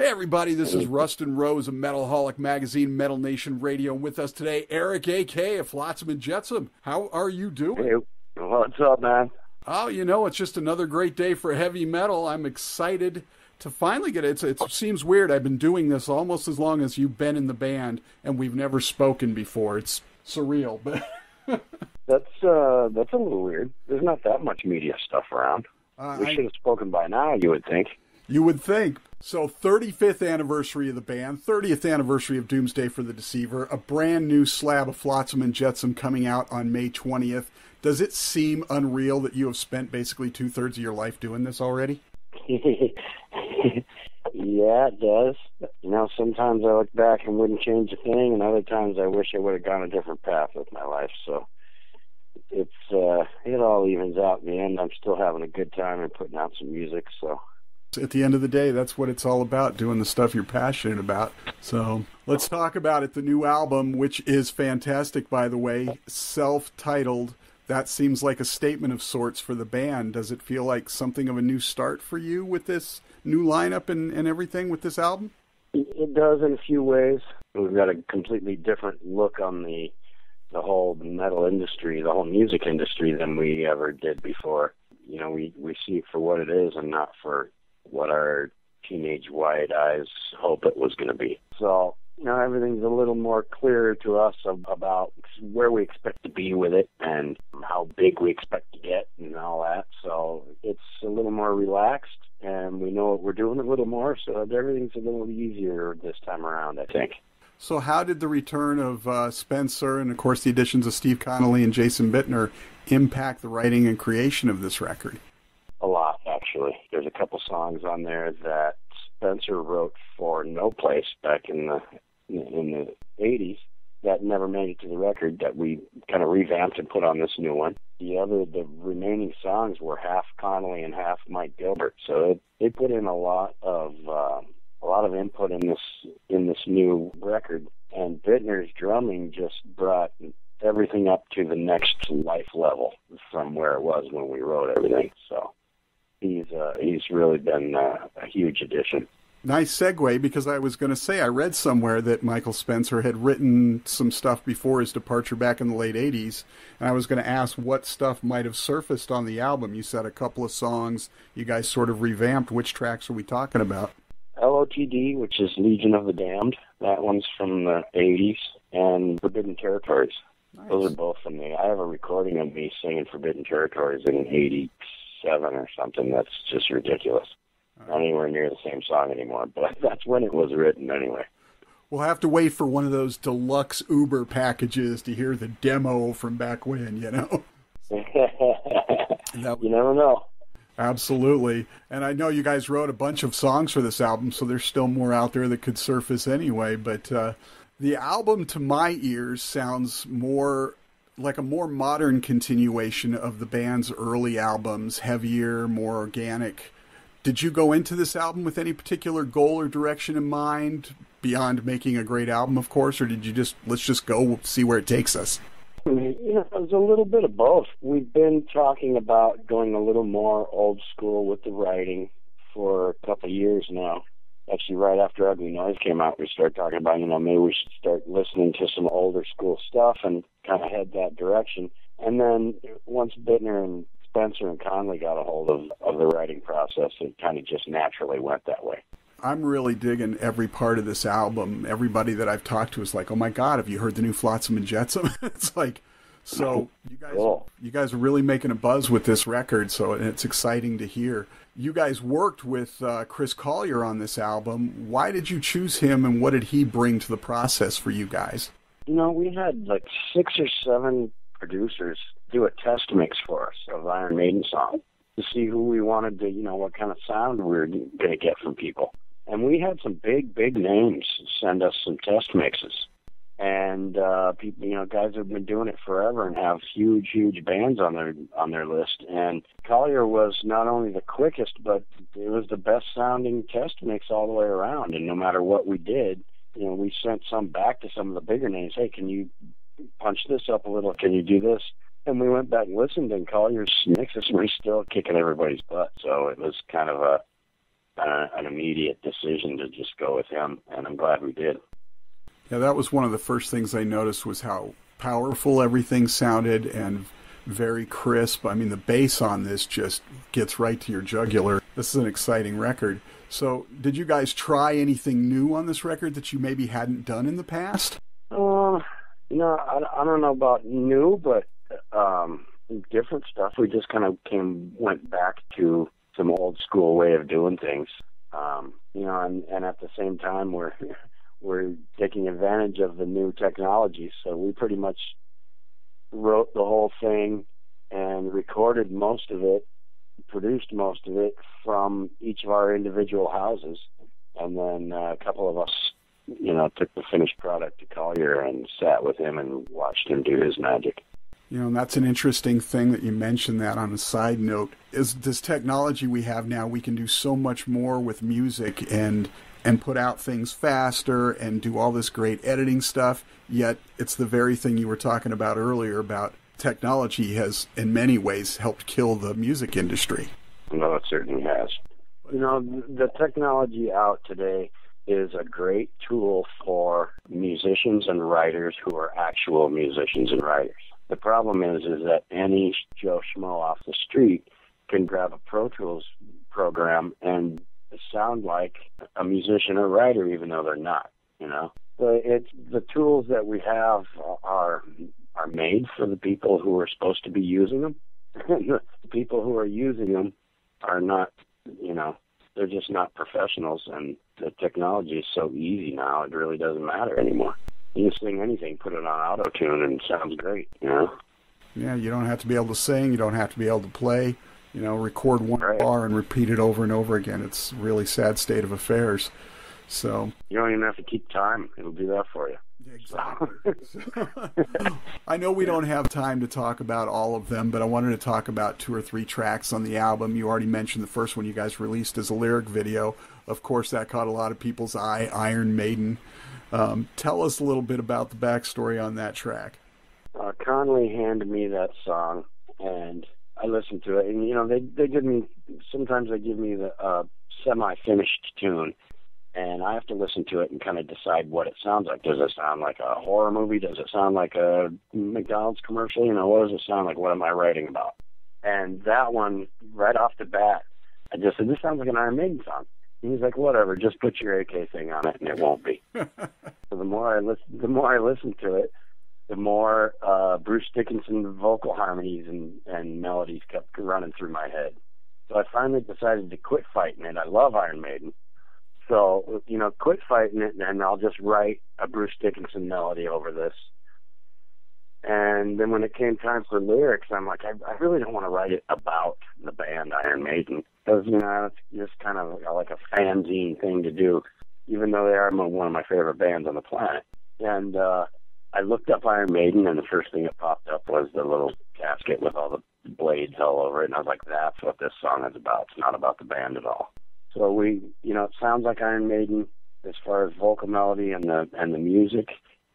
Hey everybody, this is Rustin Rose of Metalholic Magazine, Metal Nation Radio, and with us today, Eric A.K. of Flotsam and Jetsam. How are you doing? Hey, what's up, man? Oh, it's just another great day for heavy metal. I'm excited to finally get it. It seems weird. I've been doing this almost as long as you've been in the band, and we've never spoken before. It's surreal, but That's a little weird. There's not that much media stuff around. We should have spoken by now, you would think. You would think. So 35th anniversary of the band, 30th anniversary of Doomsday for the Deceiver, a brand new slab of Flotsam and Jetsam coming out on May 20th. Does it seem unreal that you have spent basically 2/3 of your life doing this already? Yeah, it does. Sometimes I look back and wouldn't change a thing, and other times I wish I would have gone a different path with my life. So it all evens out in the end. I'm still having a good time and putting out some music, so... At the end of the day, that's what it's all about, doing the stuff you're passionate about. So let's talk about it. The new album, which is fantastic, by the way, self-titled. That seems like a statement of sorts for the band. Does it feel like something of a new start for you with this new lineup and everything with this album? It does in a few ways. We've got a completely different look on the whole metal industry, the whole music industry than we ever did before. We see it for what it is and not for what our teenage wide eyes hope it was going to be. So, everything's a little more clear to us about where we expect to be with it and how big we expect to get and all that. So it's a little more relaxed, and we know what we're doing a little more, so everything's a little easier this time around, I think. So how did the return of Spencer and, of course, the additions of Steve Connolly and Jason Bittner impact the writing and creation of this record? A lot, actually. There's a couple songs on there that Spencer wrote for No Place back in the 80s that never made it to the record that we kind of revamped and put on this new one. The remaining songs were half Connolly and half Mike Gilbert, so they put in a lot of input in this new record. And Bittner's drumming just brought everything up to the next life level from where it was when we wrote everything. So he's really been a huge addition. Nice segue, because I was going to say I read somewhere that Michael Spencer had written some stuff before his departure back in the late 80s, and I was going to ask what stuff might have surfaced on the album. You said a couple of songs you guys sort of revamped. Which tracks are we talking about? LOTD, which is Legion of the Damned. That one's from the 80s, and Forbidden Territories. Nice. Those are both from I have a recording of me singing Forbidden Territories in 87 or something. That's just ridiculous. Not anywhere near the same song anymore, but that's when it was written anyway. We'll have to wait for one of those deluxe Uber packages to hear the demo from back when, You never know. Absolutely. And I know you guys wrote a bunch of songs for this album, so there's still more out there that could surface anyway, but the album, to my ears, sounds more like a more modern continuation of the band's early albums, heavier, more organic. Did you go into this album with any particular goal or direction in mind, beyond making a great album, of course, or did you let's just go see where it takes us? It was a little bit of both. We've been talking about going a little more old school with the writing for a couple of years now. Actually, right after Ugly Noise came out, we started talking about, maybe we should start listening to some older school stuff and kind of head that direction. And then once Bittner and Spencer and Conley got a hold of the writing process, it kind of just naturally went that way. I'm really digging every part of this album. Everybody that I've talked to is like, oh my God, have you heard the new Flotsam and Jetsam? It's like, so you guys are really making a buzz with this record, so it's exciting to hear. You guys worked with Chris Collier on this album. Why did you choose him, and what did he bring to the process for you guys? We had like 6 or 7 producers do a test mix for us of Iron Maiden songs to see who we wanted to, what kind of sound we were going to get from people. And we had some big names send us some test mixes. And people, guys have been doing it forever and have huge bands on their list. And Collier was not only the quickest, but it was the best sounding test mix all the way around. And no matter what we did, we sent some back to some of the bigger names. Hey, can you punch this up a little? Can you do this? And we went back and listened, and Collier's mixes were still kicking everybody's butt. So it was kind of an immediate decision to just go with him, and I'm glad we did. Yeah, that was one of the first things I noticed was how powerful everything sounded and very crisp. I mean, the bass on this just gets right to your jugular. This is an exciting record. So, did you guys try anything new on this record that you maybe hadn't done in the past? I don't know about new, but different stuff. We just kind of went back to some old school way of doing things. And at the same time, we're taking advantage of the new technology. So we pretty much wrote the whole thing and recorded most of it, produced most of it from each of our individual houses. And then a couple of us, took the finished product to Collier and sat with him and watched him do his magic. And that's an interesting thing that you mentioned that on a side note. Is this technology we have now, we can do so much more with music and put out things faster and do all this great editing stuff, yet it's the very thing you were talking about earlier about technology has, in many ways, helped kill the music industry. No, it certainly has. The technology out today is a great tool for musicians and writers who are actual musicians and writers. The problem is that any Joe Schmo off the street can grab a Pro Tools program and sound like a musician or writer, even though they're not. The tools that we have are made for the people who are supposed to be using them. The people who are using them are not, they're just not professionals, and the technology is so easy now, it really doesn't matter anymore. You can sing anything, put it on auto-tune, and it sounds great, Yeah, you don't have to be able to sing, you don't have to be able to play, record one bar and repeat it over and over again. It's a really sad state of affairs. So you don't even have to keep time. It'll do that for you. Exactly. I know we don't have time to talk about all of them, but I wanted to talk about 2 or 3 tracks on the album. You already mentioned the first one you guys released as a lyric video. Of course, that caught a lot of people's eye, Iron Maiden. Tell us a little bit about the backstory on that track. Conley handed me that song, and I listened to it. And, they give me, sometimes they give me the semi-finished tune, and I have to listen to it and kind of decide what it sounds like. Does it sound like a horror movie? Does it sound like a McDonald's commercial? What does it sound like? What am I writing about? And that one, right off the bat, I just said, this sounds like an Iron Maiden song. And he's like, whatever, just put your AK thing on it, and it won't be. So the more I listened to it, the more Bruce Dickinson vocal harmonies and melodies kept running through my head. So I finally decided to quit fighting it. I love Iron Maiden. So, quit fighting it, and I'll just write a Bruce Dickinson melody over this. And then when it came time for lyrics, I'm like, I really don't want to write it about the band Iron Maiden. Because, it's just kind of like a fanzine thing to do, even though they are one of my favorite bands on the planet. And I looked up Iron Maiden, and the first thing that popped up was the little casket with all the blades all over it. And I was like, that's what this song is about. It's not about the band at all. So it sounds like Iron Maiden as far as vocal melody and the music,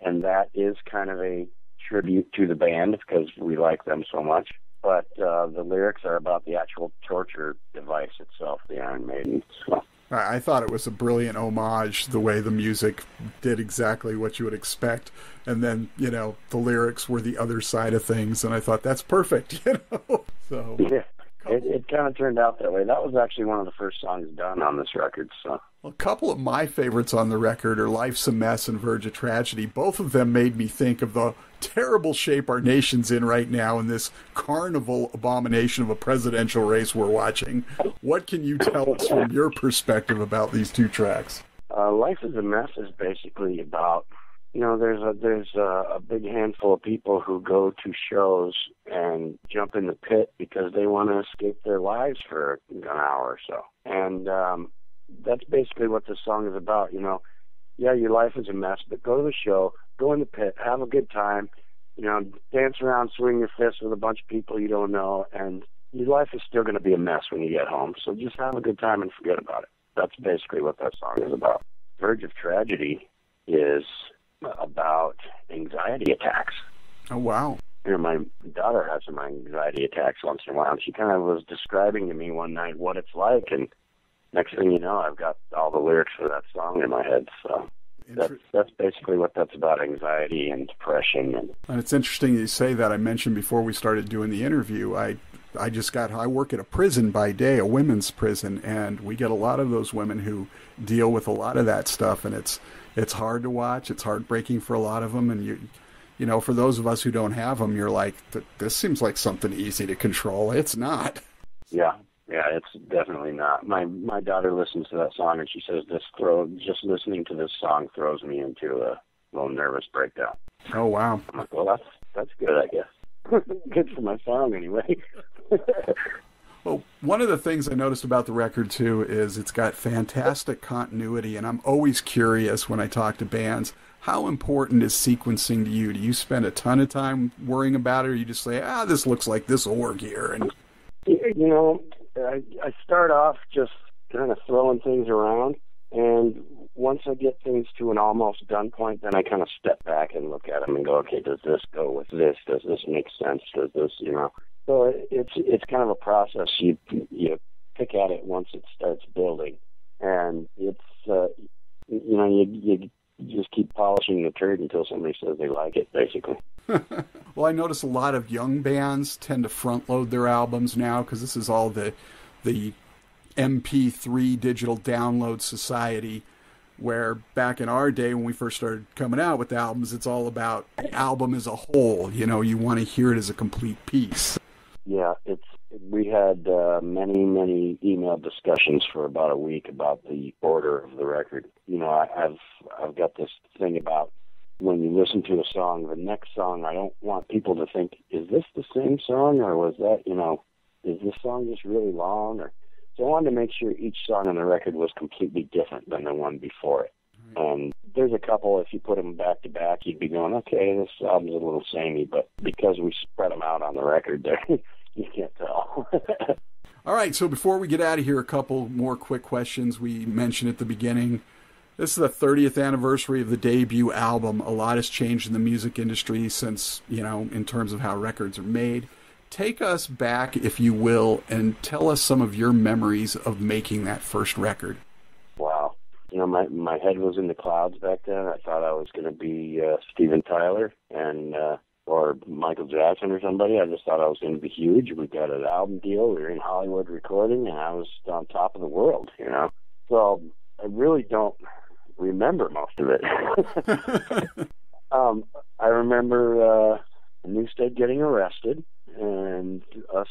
and that is kind of a tribute to the band because we like them so much. But the lyrics are about the actual torture device itself, the Iron Maiden. So I thought it was a brilliant homage, the way the music did exactly what you would expect. And then, the lyrics were the other side of things, and I thought that's perfect, So yeah. It kind of turned out that way. That was actually one of the first songs done on this record. So a couple of my favorites on the record are Life's a Mess and Verge of Tragedy. Both of them made me think of the terrible shape our nation's in right now in this carnival abomination of a presidential race we're watching. What can you tell us from your perspective about these 2 tracks? Life is a Mess is basically about, there's a big handful of people who go to shows and jump in the pit because they want to escape their lives for an hour or so. And that's basically what this song is about. Yeah, your life is a mess, but go to the show, go in the pit, have a good time, dance around, swing your fists with a bunch of people you don't know, and your life is still going to be a mess when you get home. So just have a good time and forget about it. That's basically what that song is about. Verge of Tragedy is about anxiety attacks. Oh, wow. My daughter has some anxiety attacks once in a while, and she kind of was describing to me one night what it's like, and next thing you know, I've got all the lyrics for that song in my head. So that's basically what that's about, anxiety and depression. And it's interesting you say that. I mentioned before we started doing the interview, I work at a prison by day, a women's prison, and we get a lot of those women who deal with a lot of that stuff, and it's hard to watch. It's heartbreaking for a lot of them, and you know, for those of us who don't have them, you're like, this seems like something easy to control. It's not. Yeah, it's definitely not. My daughter listens to that song, and she says just listening to this song throws me into a little nervous breakdown. Oh, wow. I'm like, well, that's good, I guess. Good for my song, anyway. Well, one of the things I noticed about the record, too, is it's got fantastic continuity, and I'm always curious when I talk to bands, how important is sequencing to you? Do you spend a ton of time worrying about it, or you just say, this looks like this will work here? And you know, I start off just kind of throwing things around, and once I get things to an almost done point, then I kind of step back and look at them and go, okay, does this go with this? Does this make sense? Does this, you know? So it's kind of a process. You pick at it once it starts building, and it's you know, you just keep polishing the turd until somebody says they like it, basically. Well, I notice a lot of young bands tend to front load their albums now because this is all the MP3 digital download society, where back in our day when we first started coming out with albums, it's all about the album as a whole. You know, you want to hear it as a complete piece. Yeah, we had many email discussions for about a week about the order of the record. You know, I've got this thing about when you listen to a song, the next song, I don't want people to think, is this the same song, or was that, you know, is this song just really long? So I wanted to make sure each song on the record was completely different than the one before it. And there's a couple, if you put them back to back, you'd be going, okay, this album's a little samey, but because we spread them out on the record there, you can't tell. All right, so before we get out of here, a couple more quick questions. We mentioned at the beginning, this is the 30th anniversary of the debut album. A lot has changed in the music industry since, you know, in terms of how records are made. Take us back, if you will, and tell us some of your memories of making that first record. Wow. You know, my head was in the clouds back then. I thought I was going to be Steven Tyler and or Michael Jackson or somebody. I just thought I was going to be huge. We got an album deal. We were in Hollywood recording, and I was on top of the world, you know. So I really don't remember most of it. I remember Newstead getting arrested and us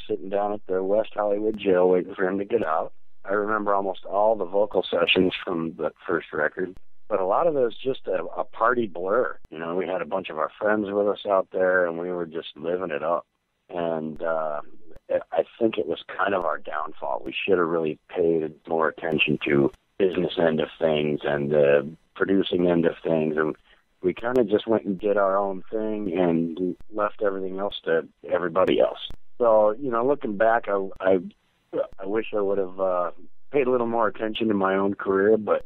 sitting down at the West Hollywood jail waiting for him to get out. I remember almost all the vocal sessions from the first record, but a lot of it was just a party blur. You know, we had a bunch of our friends with us out there, and we were just living it up. And I think it was kind of our downfall. We should have really paid more attention to business end of things and the producing end of things, and we kind of just went and did our own thing and left everything else to everybody else. So, you know, looking back, I wish I would have paid a little more attention to my own career, but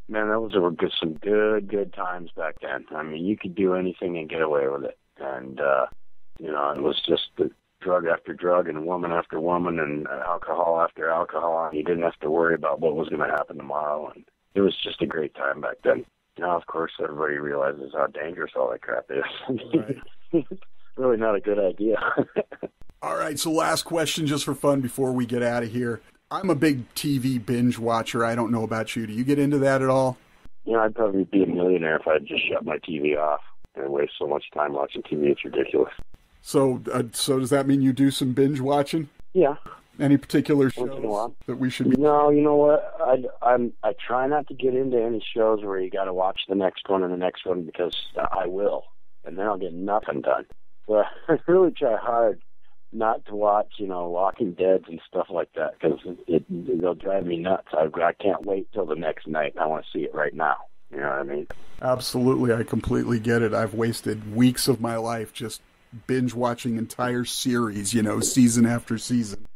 man, that was some good times back then. I mean, you could do anything and get away with it, and you know, it was just drug after drug and woman after woman and alcohol after alcohol. You didn't have to worry about what was going to happen tomorrow, and it was just a great time back then. Now, of course, everybody realizes how dangerous all that crap is. Right. It's really not a good idea. All right, so last question just for fun before we get out of here. I'm a big TV binge watcher. I don't know about you. Do you get into that at all? You know, I'd probably be a millionaire if I'd just shut my TV off and waste so much time watching TV. It's ridiculous. So does that mean you do some binge watching? Yeah. Any particular shows that we should be... No, you know what? I try not to get into any shows where you got to watch the next one and the next one, because I will, and then I'll get nothing done. So I really try hard not to watch, you know, Walking Dead and stuff like that, because it'll drive me nuts. I can't wait till the next night. I want to see it right now. You know what I mean? Absolutely. I completely get it. I've wasted weeks of my life just binge watching entire series, you know, season after season.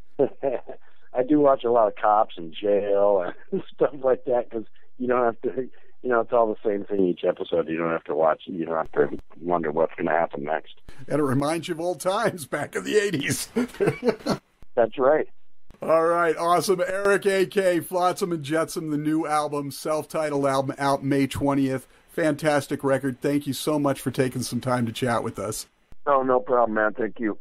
I do watch a lot of Cops and Jail and stuff like that, because you don't have to, you know, it's all the same thing each episode. You don't have to watch it. You don't have to wonder what's going to happen next. And it reminds you of old times back in the 80s. That's right. All right, awesome. Eric, A.K., Flotsam and Jetsam, the new album, self-titled album, out May 20th. Fantastic record. Thank you so much for taking some time to chat with us. Oh, no problem, man. Thank you.